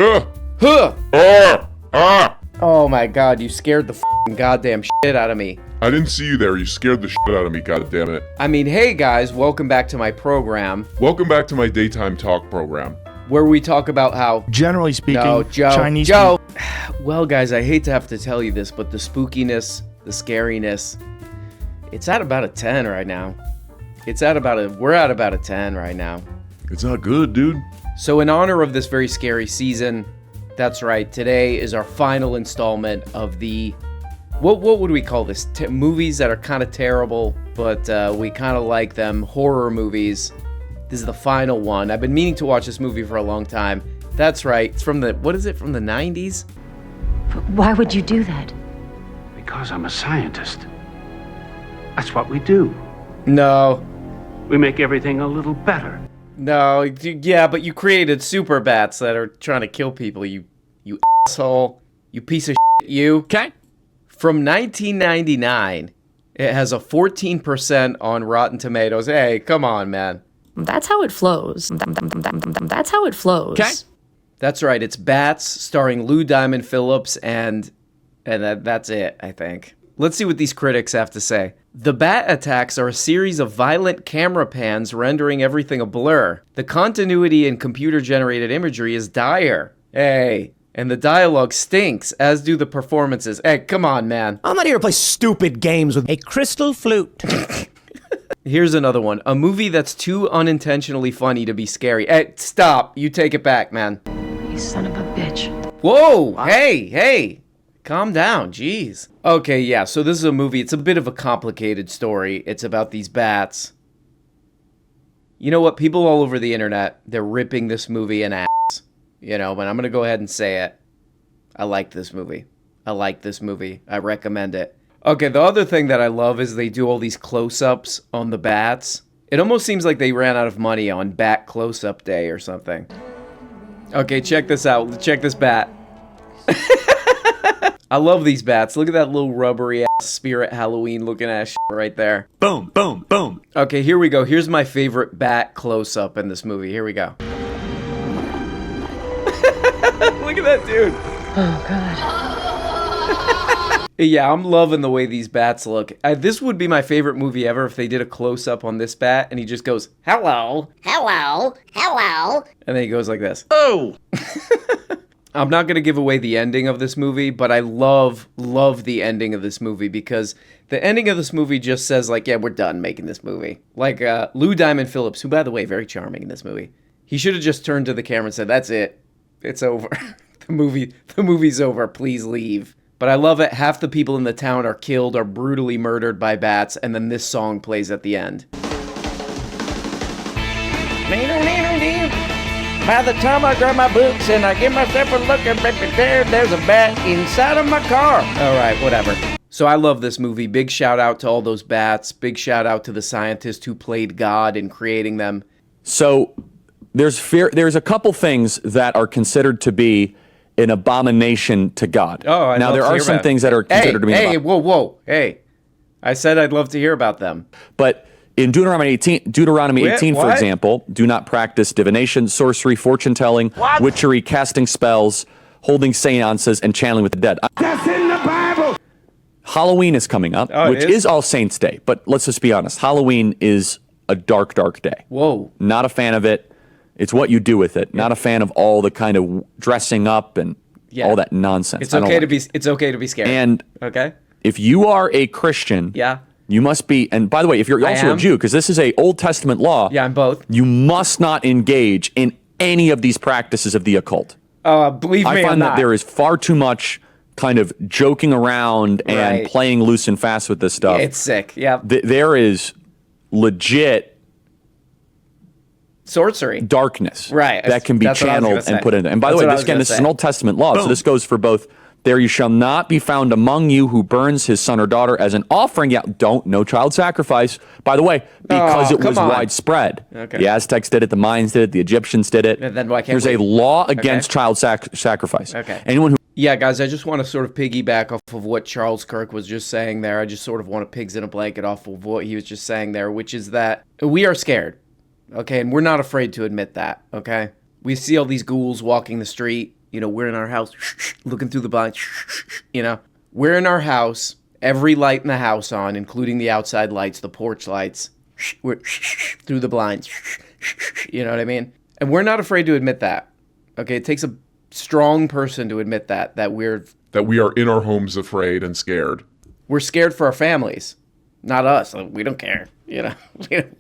Huh! Oh my god, you scared the f***ing goddamn shit out of me. I didn't see you there. You scared the shit out of me, goddammit. I mean, hey guys, welcome back to my program. Welcome back to my daytime talk program. Where we talk about how... Generally speaking, No, Joe. Chinese Joe! Well, guys, I hate to have to tell you this, but the spookiness, the scariness, it's at about a 10 right now. We're at about a 10 right now. It's not good, dude. So in honor of this very scary season, that's right, today is our final installment of the... What would we call this? Movies that are kind of terrible, but we kind of like them. Horror movies. This is the final one. I've been meaning to watch this movie for a long time. That's right. It's from the... What is it? From the 90s? But why would you do that? Because I'm a scientist. That's what we do. No. We make everything a little better. No. Yeah, but you created super bats that are trying to kill people, you asshole. You piece of shit, you. Okay. From 1999, it has a 14% on Rotten Tomatoes. Hey, come on, man. That's how it flows. That's how it flows. Okay. That's right. It's Bats, starring Lou Diamond Phillips, and that's it, I think. Let's see what these critics have to say. The bat attacks are a series of violent camera pans rendering everything a blur. The continuity in computer-generated imagery is dire. Hey. And the dialogue stinks, as do the performances. Hey, come on, man. I'm not here to play stupid games with a crystal flute. Here's another one. A movie that's too unintentionally funny to be scary. Hey, stop. You take it back, man. You son of a bitch. Whoa! Hey! Calm down, jeez. Okay, yeah, so this is a movie. It's a bit of a complicated story. It's about these bats. You know what? People all over the internet, they're ripping this movie an ass. You know, but I'm going to go ahead and say it. I like this movie. I recommend it. Okay, the other thing that I love is they do all these close-ups on the bats. It almost seems like they ran out of money on Bat Close-Up Day or something. Okay, check this out. Check this bat. I love these bats. Look at that little rubbery-ass Spirit Halloween-looking ass shit right there. Boom, boom, boom. Okay, here we go. Here's my favorite bat close-up in this movie. Here we go. Look at that dude. Oh, God. Yeah, I'm loving the way these bats look. This would be my favorite movie ever if they did a close-up on this bat and he just goes, hello, hello, hello. And then he goes like this. Oh! I'm not going to give away the ending of this movie, but I love the ending of this movie because the ending of this movie just says like, yeah, we're done making this movie. Like Lou Diamond Phillips, who by the way, very charming in this movie. He should have just turned to the camera and said, that's it. It's over. The movie's over. Please leave. But I love it. Half the people in the town are killed or brutally murdered by bats, and then this song plays at the end. By the time I grab my books and I give myself a look, there's a bat inside of my car. All right, whatever. So I love this movie. Big shout out to all those bats. Big shout out to the scientist who played God in creating them. So there's a couple things that are considered to be an abomination to God. Oh, now there are some things that are considered to be. Whoa! Hey, I said I'd love to hear about them. But in Deuteronomy 18, for example, do not practice divination, sorcery, fortune telling, witchery, casting spells, holding seances, and channeling with the dead. That's in the Bible. Halloween is coming up, which is All Saints Day. But let's just be honest. Halloween is a dark, dark day. Whoa! Not a fan of it. It's what you do with it. Not a fan of all the kind of dressing up and all that nonsense. It's okay to be scared. And okay, if you are a Christian, you must be. And by the way, if you're also a Jew, because this is a Old Testament law, I'm both. You must not engage in any of these practices of the occult. Believe me, I find that there is far too much kind of joking around and playing loose and fast with this stuff. It's sick. Yeah, there is legit sorcery, darkness, that can be channeled and put in. And by the way, this is an Old Testament law, so this goes for both. There you shall not be found among you who burns his son or daughter as an offering. Yeah, no child sacrifice. By the way, because it was widespread. Okay. The Aztecs did it, the Mayans did it, the Egyptians did it. And then why can't There's a law against child sacrifice. Okay. Anyone who Yeah, guys, I just want to sort of piggyback off of what Charles Kirk was just saying there. I just sort of want to pigs in a blanket off of what he was just saying there, which is that we are scared. Okay, and we're not afraid to admit that, okay? We see all these ghouls walking the street. You know, we're in our house, looking through the blinds, you know. We're in our house, every light in the house on, including the outside lights, the porch lights, we're through the blinds, you know what I mean? And we're not afraid to admit that. Okay, it takes a strong person to admit that we are in our homes afraid and scared. We're scared for our families, not us. We don't care, you know,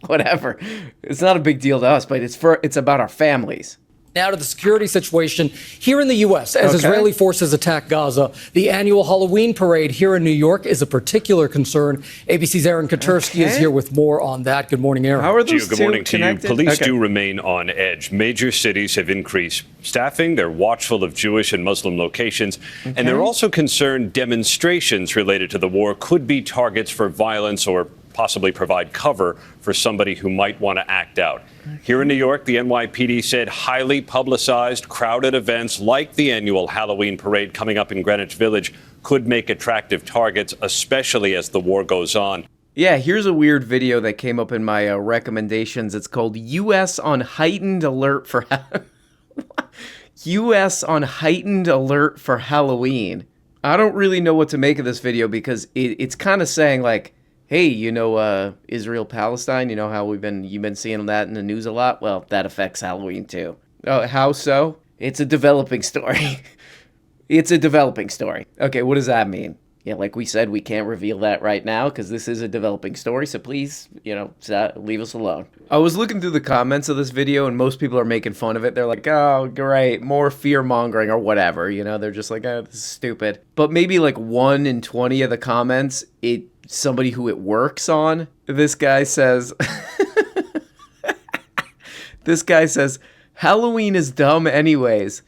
whatever. It's not a big deal to us, but it's about our families. Now to the security situation here in the U.S. as Israeli forces attack Gaza. The annual Halloween parade here in New York is a particular concern. ABC's Aaron Katursky is here with more on that. Good morning, Aaron. How are those Good two morning connected? to you. Police do remain on edge. Major cities have increased staffing. They're watchful of Jewish and Muslim locations. And they're also concerned demonstrations related to the war could be targets for violence or possibly provide cover for somebody who might want to act out. Here in New York, the NYPD said highly publicized, crowded events like the annual Halloween parade coming up in Greenwich Village could make attractive targets, especially as the war goes on. Yeah, here's a weird video that came up in my recommendations. It's called U.S. on Heightened Alert for U.S. on Heightened Alert for Halloween. I don't really know what to make of this video because it's kind of saying like, hey, you know, Israel, Palestine, you know how you've been seeing that in the news a lot? Well, that affects Halloween too. Oh, how so? It's a developing story. It's a developing story. Okay, what does that mean? Yeah, like we said, we can't reveal that right now because this is a developing story, so please, you know, leave us alone. I was looking through the comments of this video and most people are making fun of it. They're like, oh, great, more fear-mongering or whatever, you know? They're just like, oh, this is stupid. But maybe like 1 in 20 of the comments, somebody who it works on. This guy says, Halloween is dumb anyways.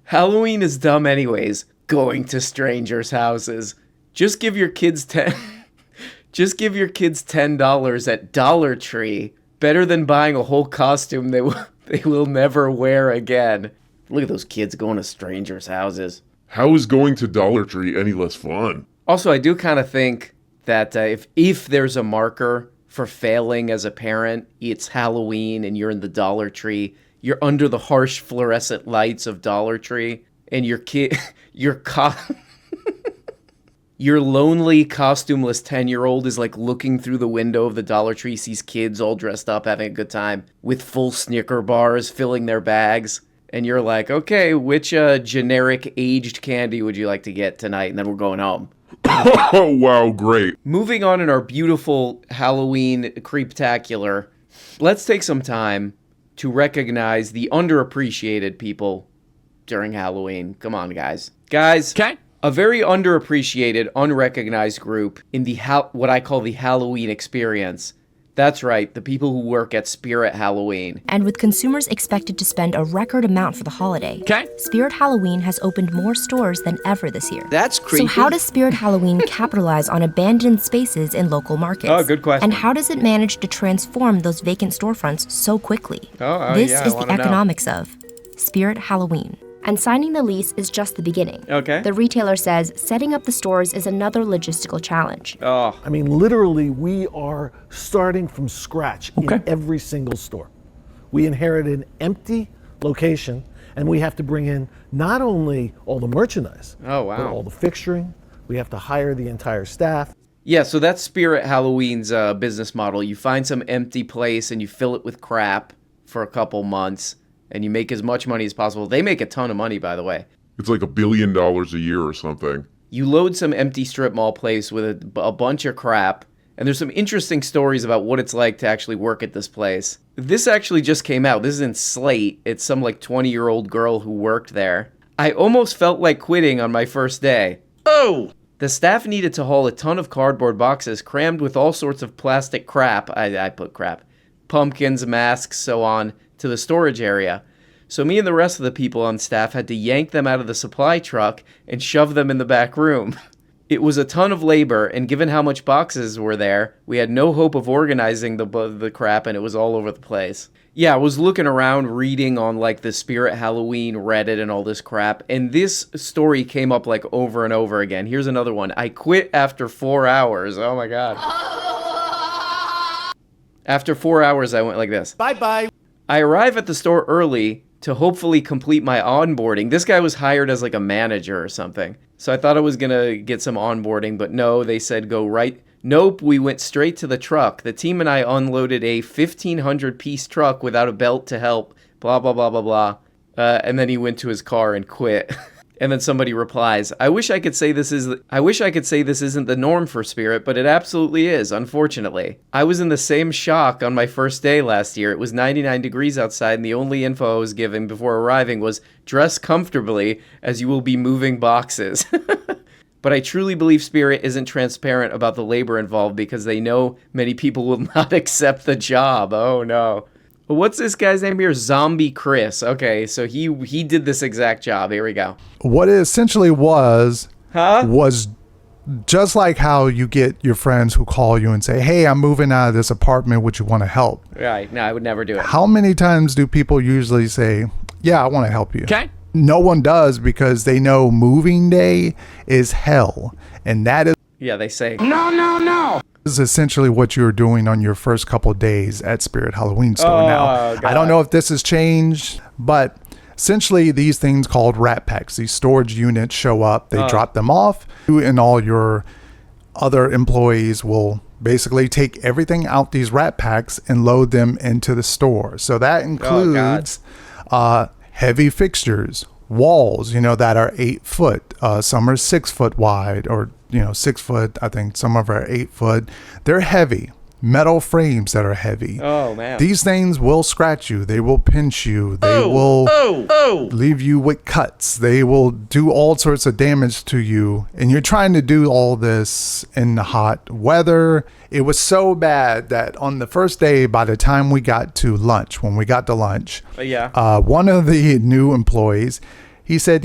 Halloween is dumb anyways. Going to strangers' houses. Just give your kids $10 at Dollar Tree. Better than buying a whole costume they will never wear again. Look at those kids going to strangers' houses. How is going to Dollar Tree any less fun? Also, I do kind of think that if there's a marker for failing as a parent, it's Halloween and you're in the Dollar Tree, you're under the harsh fluorescent lights of Dollar Tree, and your lonely, costumeless 10-year-old is like looking through the window of the Dollar Tree, sees kids all dressed up having a good time with full Snicker bars filling their bags. And you're like, okay, which generic aged candy would you like to get tonight? And then we're going home. Oh, wow, great. Moving on in our beautiful Halloween creeptacular, let's take some time to recognize the underappreciated people during Halloween. Come on, guys. Okay. A very underappreciated, unrecognized group in the what I call the Halloween experience. That's right, the people who work at Spirit Halloween. And with consumers expected to spend a record amount for the holiday, Spirit Halloween has opened more stores than ever this year. That's creepy. So how does Spirit Halloween capitalize on abandoned spaces in local markets? Oh, good question. And how does it manage to transform those vacant storefronts so quickly? This is the economics of Spirit Halloween. And signing the lease is just the beginning. Okay. The retailer says setting up the stores is another logistical challenge. Oh. I mean, literally, we are starting from scratch in every single store. We inherit an empty location, and we have to bring in not only all the merchandise, but all the fixturing. We have to hire the entire staff. Yeah, so that's Spirit Halloween's business model. You find some empty place and you fill it with crap for a couple months. And you make as much money as possible. They make a ton of money, by the way. It's like $1 billion a year or something. You load some empty strip mall place with a bunch of crap, and there's some interesting stories about what it's like to actually work at this place. This actually just came out. This is in Slate. It's some like 20-year-old girl who worked there. I almost felt like quitting on my first day. Oh! The staff needed to haul a ton of cardboard boxes crammed with all sorts of plastic crap. I put crap. Pumpkins, masks, so on, to the storage area. So me and the rest of the people on staff had to yank them out of the supply truck and shove them in the back room. It was a ton of labor, and given how much boxes were there, we had no hope of organizing the crap, and it was all over the place. Yeah, I was looking around reading on like the Spirit Halloween Reddit and all this crap, and this story came up like over and over again. Here's another one. I quit after 4 hours. Oh my God. After 4 hours, I went like this. Bye-bye. I arrive at the store early to hopefully complete my onboarding. This guy was hired as like a manager or something. So I thought I was going to get some onboarding, but no, they said go right. Nope, we went straight to the truck. The team and I unloaded a 1,500-piece truck without a belt to help, blah, blah, blah, blah, blah. And then he went to his car and quit. And then somebody replies, I wish I could say this isn't the norm for Spirit, but it absolutely is, unfortunately. I was in the same shock on my first day last year. It was 99 degrees outside, and the only info I was given before arriving was dress comfortably as you will be moving boxes. But I truly believe Spirit isn't transparent about the labor involved because they know many people will not accept the job. Oh no. What's this guy's name here? Zombie Chris. Okay, so he did this exact job. Here we go. What it essentially was just like how you get your friends who call you and say, hey, I'm moving out of this apartment. Would you want to help? Right. No, I would never do it. How many times do people usually say, yeah, I want to help you? Okay. No one does because they know moving day is hell. And that is... Yeah, they say... No. This is essentially what you're doing on your first couple of days at Spirit Halloween Store. Now, God. I don't know if this has changed, but essentially these things called rat packs, these storage units show up, they drop them off, and all your other employees will basically take everything out these rat packs and load them into the store. So that includes heavy fixtures, walls, that are 8 foot, some are 6 foot wide, or 6 foot. I think some of them are 8 foot. They're heavy. Metal frames that are heavy. Oh man. These things will scratch you. They will pinch you. They will leave you with cuts. They will do all sorts of damage to you. And you're trying to do all this in the hot weather. It was so bad that on the first day, by the time we got to lunch, one of the new employees, he said,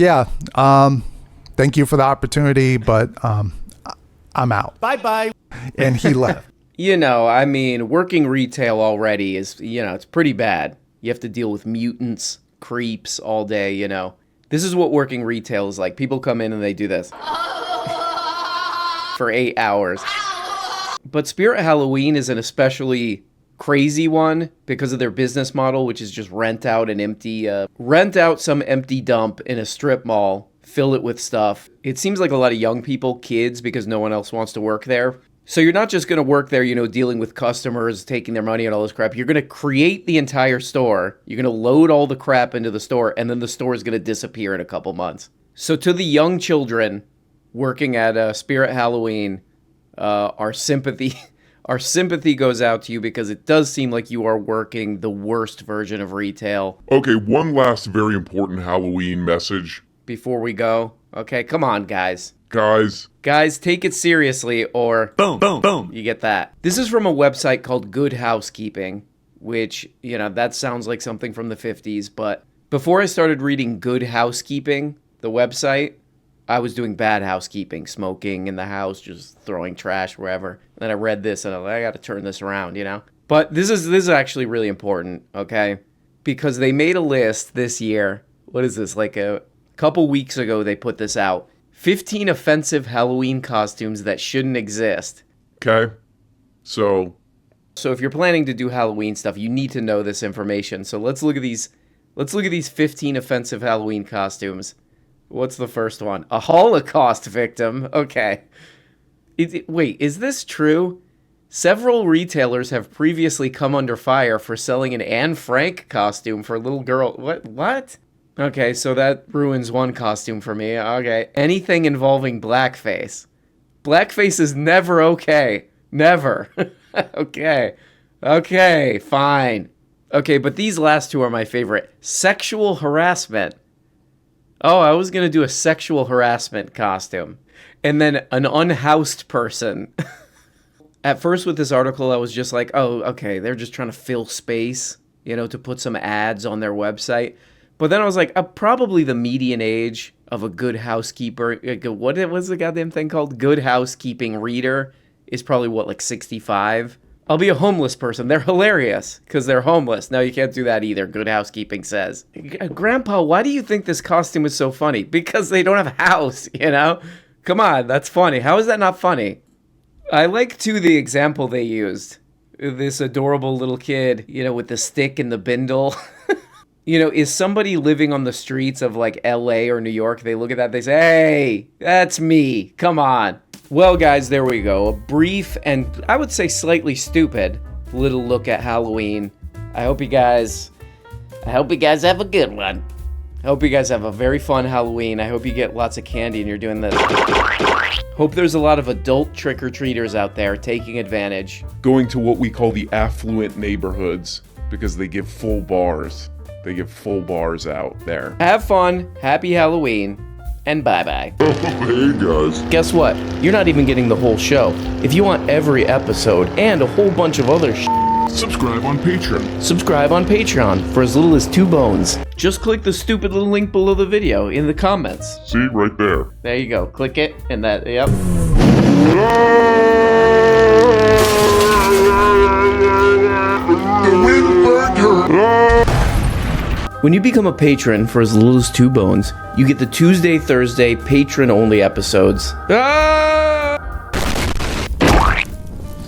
thank you for the opportunity, but I'm out. Bye-bye. And he left. Working retail already is, it's pretty bad. You have to deal with mutants, creeps all day, This is what working retail is like. People come in and they do this for 8 hours. But Spirit Halloween is an especially crazy one because of their business model, which is just rent out some empty dump in a strip mall, fill it with stuff. It seems like a lot of young people, kids, because no one else wants to work there. So you're not just going to work there, dealing with customers, taking their money and all this crap. You're going to create the entire store. You're going to load all the crap into the store, and then the store is going to disappear in a couple months. So to the young children working at Spirit Halloween, our sympathy goes out to you because it does seem like you are working the worst version of retail. Okay, one last very important Halloween message. Before we go, okay, come on, guys. Guys, take it seriously or Boom. You get that. This is from a website called Good Housekeeping, which, that sounds like something from the 50s, but before I started reading Good Housekeeping, the website, I was doing bad housekeeping, smoking in the house, just throwing trash wherever. And then I read this and I'm like, I got to turn this around, But this is actually really important, okay? Because they made a list this year. What is this? Like a couple weeks ago they put this out. 15 offensive Halloween costumes that shouldn't exist. Okay. So if you're planning to do Halloween stuff, you need to know this information. So let's look at these 15 offensive Halloween costumes. What's the first one? A Holocaust victim. Okay. Wait, is this true? Several retailers have previously come under fire for selling an Anne Frank costume for a little girl. What? Okay, so that ruins one costume for me. Okay. Anything involving blackface. Blackface is never okay. Never. Okay, fine. Okay, but these last two are my favorite. Sexual harassment. Oh, I was going to do a sexual harassment costume. And then an unhoused person. At first with this article, I was just like, oh, okay, they're just trying to fill space, to put some ads on their website. But then I was like, probably the median age of a good housekeeper, what was the goddamn thing called? Good housekeeping reader is probably, like 65? I'll be a homeless person. They're hilarious because they're homeless. No, you can't do that either, Good Housekeeping says. Grandpa, why do you think this costume is so funny? Because they don't have a house, Come on, that's funny. How is that not funny? I like, too, the example they used. This adorable little kid, with the stick and the bindle. You know, is somebody living on the streets of like LA or New York, they look at that, they say, hey, that's me. Come on. Well, guys, there we go. A brief and I would say slightly stupid little look at Halloween. I hope you guys have a good one. I hope you guys have a very fun Halloween. I hope you get lots of candy and you're doing this. Hope there's a lot of adult trick-or-treaters out there taking advantage. Going to what we call the affluent neighborhoods because they give full bars. They give full bars out there. Have fun, happy Halloween, and bye-bye. Hey, guys. Guess what? You're not even getting the whole show. If you want every episode and a whole bunch of other subscribe on Patreon. Subscribe on Patreon for as little as 2 bones. Just click the stupid little link below the video in the comments. See, right there. There you go. Click it, and that, yep. When you become a patron for as little as 2 bones, you get the Tuesday, Thursday, patron-only episodes.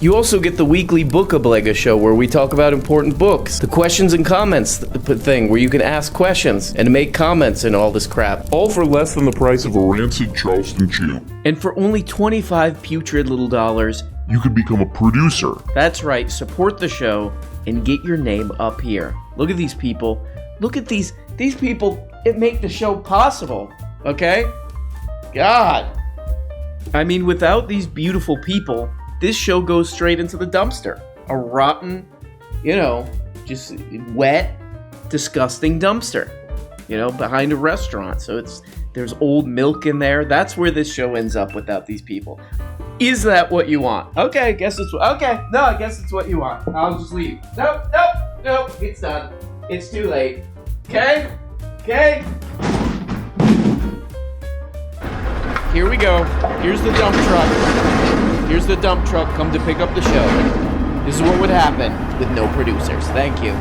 You also get the weekly Book-a-Blega show where we talk about important books. The questions and comments thing where you can ask questions and make comments and all this crap. All for less than the price of a rancid Charleston Chew. And for only 25 putrid little dollars, you could become a producer. That's right, support the show and get your name up here. Look at these people. Look at these people, it make the show possible, okay? God. I mean, without these beautiful people, this show goes straight into the dumpster. A rotten, you know, just wet, disgusting dumpster, you know, behind a restaurant. So there's old milk in there. That's where this show ends up without these people. Is that what you want? Okay, I guess it's what you want. I'll just leave. Nope, it's done. It's too late. Okay? Here we go. Here's the dump truck. Here's the dump truck come to pick up the show. This is what would happen with no producers. Thank you.